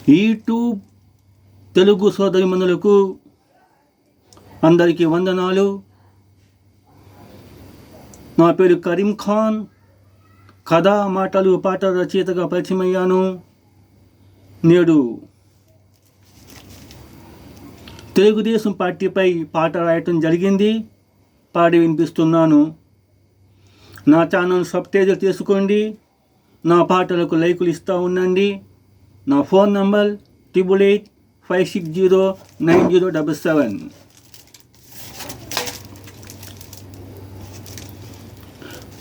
YouTube Telugu సోదరిమణులకు అందరికీ వందనాలు. నా పేరు కరీం ఖాన్. కథ, మాటలు, పాటల రచయితగా పరిచయమయ్యాను. నేడు తెలుగుదేశం పార్టీపై పాట రాయటం జరిగింది, పాడి వినిపిస్తున్నాను. నా ఛానల్ సబ్స్క్రైబ్ చేసుకోండి. నా పాటలకు లైకులు ఇస్తూ ఉండండి. నా ఫోన్ నంబర్ 8885609077.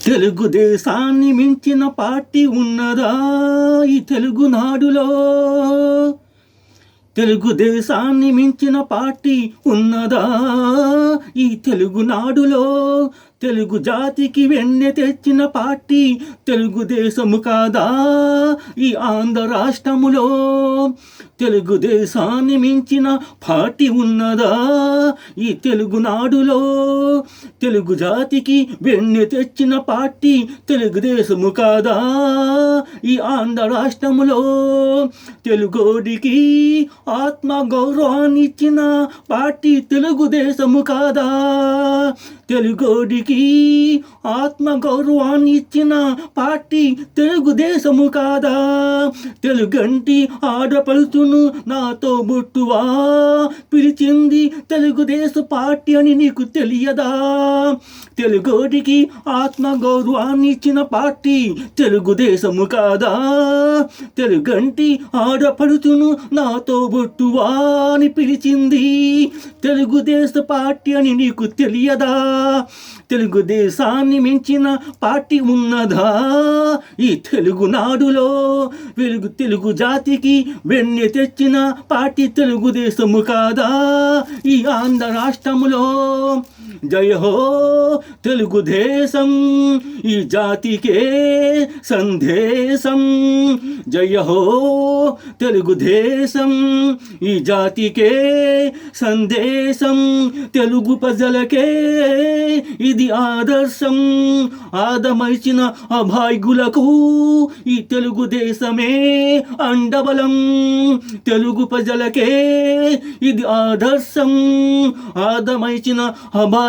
తెలుగుదేశాన్ని మించిన పార్టీ ఉన్నదా ఈ తెలుగునాడులో? తెలుగుదేశాన్ని మించిన పార్టీ ఉన్నదా ఈ తెలుగునాడులో? తెలుగు జాతికి వెన్నె తెచ్చిన పార్టీ తెలుగుదేశము కాదా ఈ ఆంధ్ర రాష్ట్రములో? తెలుగుదేశాన్ని మించిన పార్టీ ఉన్నదా ఈ తెలుగునాడులో? తెలుగు జాతికి వెన్నె తెచ్చిన పార్టీ తెలుగుదేశము కాదా ఈ ఆంధ్ర రాష్ట్రములో? తెలుగోడికి ఆత్మ గౌరవాన్ని ఇచ్చిన పార్టీ తెలుగుదేశము కాదా? తెలుగోడికి ఆత్మ గౌరవాన్ని ఇచ్చిన పార్టీ తెలుగుదేశము కాదా? తెలుగంటి ఆడపడుతును నాతో బొట్టువా పిలిచింది తెలుగుదేశ పార్టీ అని నీకు తెలియదా? తెలుగోడికి ఆత్మ గౌరవాన్ని ఇచ్చిన పార్టీ తెలుగుదేశము కాదా? తెలుగంటి ఆడపడుతును నాతో బొట్టువా అని పిలిచింది తెలుగుదేశ పార్టీ అని నీకు తెలియదా? తెలుగుదేశాన్ని మించిన పార్టీ ఉన్నదా ఈ తెలుగునాడులో? తెలుగు జాతికి వెన్నె తెచ్చిన పార్టీ తెలుగుదేశము కాదా ఈ ఆంధ్ర రాష్ట్రములో? జయ హో తెలుగుదేశం, ఈ జాతికే సందేశం. జయ హో తెలుగుదేశం, ఈ జాతికే సందేశం. తెలుగు ప్రజలకే ఇది ఆదర్శం. ఆదమర్చిన అభాగ్యులకు ఈ తెలుగుదేశమే అండబలం. తెలుగు ప్రజలకే ఇది ఆదర్శం. ఆదమర్చిన అభాగ్యులకు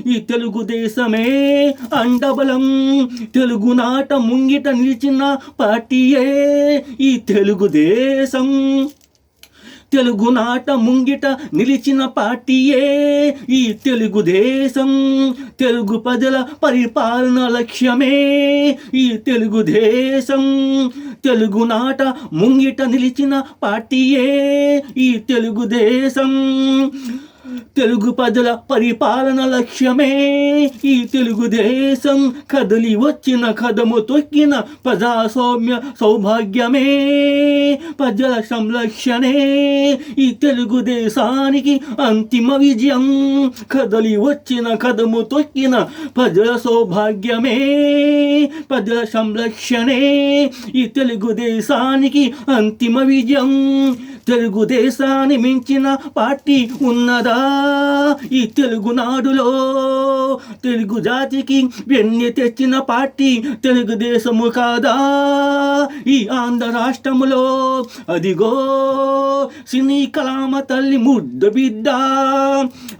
ఈ తెలుగుదేశమే అండబలం. తెలుగునాట ముంగిట నిలిచిన పార్టీయే ఈ తెలుగుదేశం. తెలుగునాట ముంగిట నిలిచిన పార్టీయే ఈ తెలుగుదేశం. తెలుగు ప్రజల పరిపాలన లక్ష్యమే ఈ తెలుగుదేశం. తెలుగునాట ముంగిట నిలిచిన పార్టీయే ఈ తెలుగుదేశం. తెలుగు ప్రజల పరిపాలన లక్ష్యమే ఈ తెలుగుదేశం. కదలి వచ్చిన కదము తొక్కిన ప్రజాస్వామ్య సౌభాగ్యమే ప్రజల సంరక్షణే ఈ తెలుగుదేశానికి అంతిమ విజయం. కదలి వచ్చిన కదము తొక్కిన ప్రజల సౌభాగ్యమే ప్రజల సంరక్షణే ఈ తెలుగుదేశానికి అంతిమ విజయం. తెలుగుదేశాన్ని మించిన పార్టీ ఉన్నదా ఈ తెలుగునాడులో? తెలుగు జాతికి వెన్నె తెచ్చిన పార్టీ తెలుగుదేశము కాదా ఈ ఆంధ్ర రాష్ట్రములో? అదిగో సినీ కళామ తల్లి ముద్ద బిడ్డ.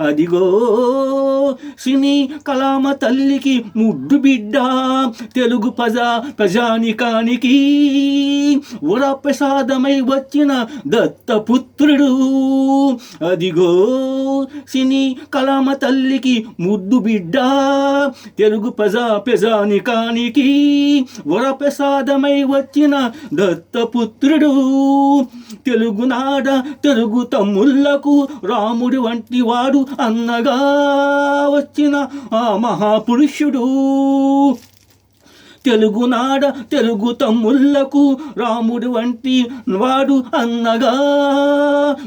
అదిగో సినీ కళామ తల్లికి ముద్దు బిడ్డ. తెలుగు ప్రజానికానికి వరప్రసాదమై వచ్చిన దత్తపుత్రుడు. అదిగో సినీ కళామ తల్లికి ముద్దు బిడ్డ. తెలుగు ప్రజానికానికి వరప్రసాదమై వచ్చిన దత్తపుత్రుడు. తెలుగునాడ తెలుగు తమ్ముళ్లకు రాముడి వంటి వాడు అన్నగా వచ్చిన ఆ మహాపురుషుడు. తెలుగునాడ తెలుగు తమ్ముళ్లకు రాముడు వంటి వాడు అన్నగా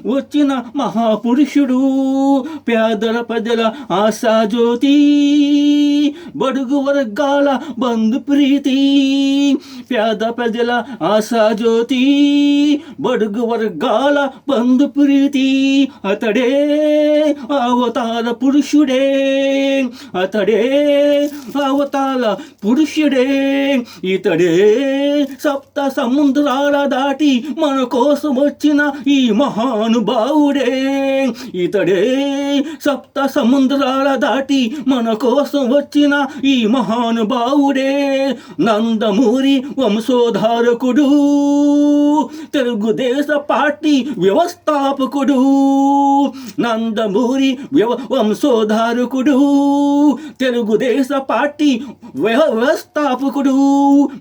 వచ్చిన మహాపురుషుడు. పేదల ప్రజల ఆశాజ్యోతి, బడుగు వర్గాల బంధు ప్రీతి. పేద ప్రజల ఆశాజ్యోతి, బడుగు వర్గాల బంధు ప్రీతి. అతడే అవతార పురుషుడే, అతడే అవతార పురుషుడే. ఇతడే సప్త సముద్రాల దాటి మన కోసం వచ్చిన ఈ మహానుభావుడే. ఇతడే సప్త సముద్రాల దాటి మన కోసం వచ్చిన ఈ మహానుభావుడే. నందమూరి వంశోధారకుడు, తెలుగుదేశ పార్టీ వ్యవస్థాపకుడు. నందమూరి వంశోధారకుడు, తెలుగుదేశ పార్టీ వ్యవస్థాపకుడు.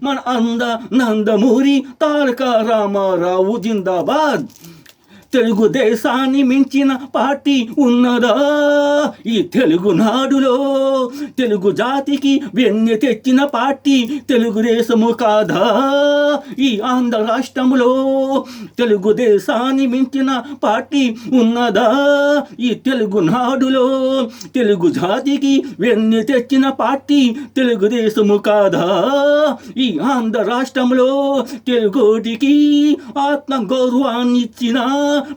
మన నందమూరి తారక రామారావు జిందాబాద్. తెలుగుదేశాన్ని మించిన పార్టీ ఉన్నదా ఈ తెలుగునాడులో? తెలుగు జాతికి వెన్నె తెచ్చిన పార్టీ తెలుగుదేశము కాదా ఈ ఆంధ్ర రాష్ట్రంలో? తెలుగుదేశాన్ని మించిన పార్టీ ఉన్నదా ఈ తెలుగునాడులో? తెలుగు జాతికి వెన్నె తెచ్చిన పార్టీ తెలుగుదేశము కాదా ఈ ఆంధ్ర రాష్ట్రంలో? తెలుగుడికి ఆత్మగౌరవాన్ని ఇచ్చిన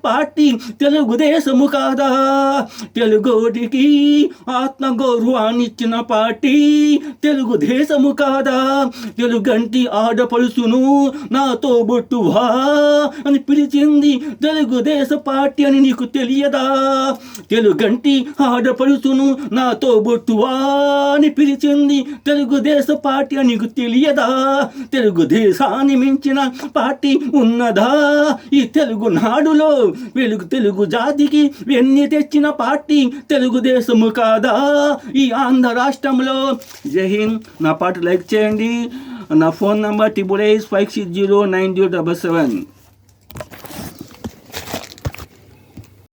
పార్టీ తెలుగుదేశము కాదా? తెలుగుడికి ఆత్మగౌరవాన్ని ఇచ్చిన పార్టీ తెలుగుదేశము కాదా? తెలుగంటి ఆడపడుచును నాతో బొట్టువా అని పిలిచింది తెలుగుదేశ పార్టీ అని నీకు తెలియదా? తెలుగంటి ఆడపడుచును నాతో బొట్టువా అని పిలిచింది తెలుగుదేశ పార్టీ అని నీకు తెలియదా? తెలుగుదేశాన్ని మించిన పార్టీ ఉన్నదా ఈ తెలుగునాడులో? తెలుగు జాతికి వెన్నె తెచ్చిన పార్టీ తెలుగుదేశము కాదా ఈ ఆంధ్ర రాష్ట్రంలో? జై హింద్. నా పాట లైక్ చేయండి. నా ఫోన్ నంబర్ 8856090777.